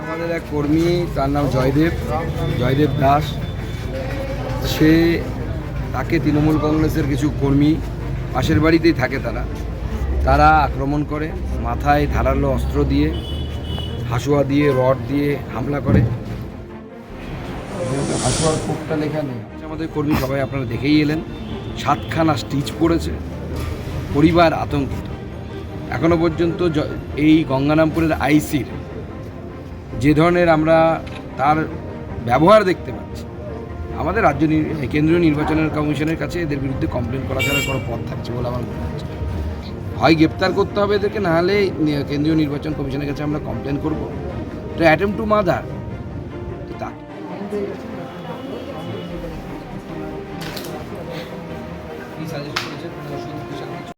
আমাদের এক কর্মী, তার নাম জয়দেব দাস। তাকে তৃণমূল কংগ্রেসের কিছু কর্মী, পাশের বাড়িতেই থাকে তারা আক্রমণ করে, মাথায় ধারালো অস্ত্র দিয়ে, হাসুয়া দিয়ে, রড দিয়ে হামলা করে। হাসুয়ার কোপটা লেখা নেই। আমাদের কর্মী সবাই আপনারা দেখেই এলেন, 7খানা স্টিচ পড়েছে, পরিবার আতঙ্কিত। এখনো পর্যন্ত এই গঙ্গারামপুরের আইসির যে ধরনের আমরা তার ব্যবহার দেখতে পাচ্ছি, আমাদের কেন্দ্রীয় নির্বাচনের কমিশনের কাছে এদের বিরুদ্ধে কমপ্লেন করা ছাড়া কোনো পথ থাকছে বলে আমার মনে হচ্ছে। হয় গ্রেপ্তার করতে হবে এদেরকে, নাহলে কেন্দ্রীয় নির্বাচন কমিশনের কাছে আমরা কমপ্লেন করব। এটা অ্যাটেম্প টু মার্ডার। কি সাজেস্ট করেছে?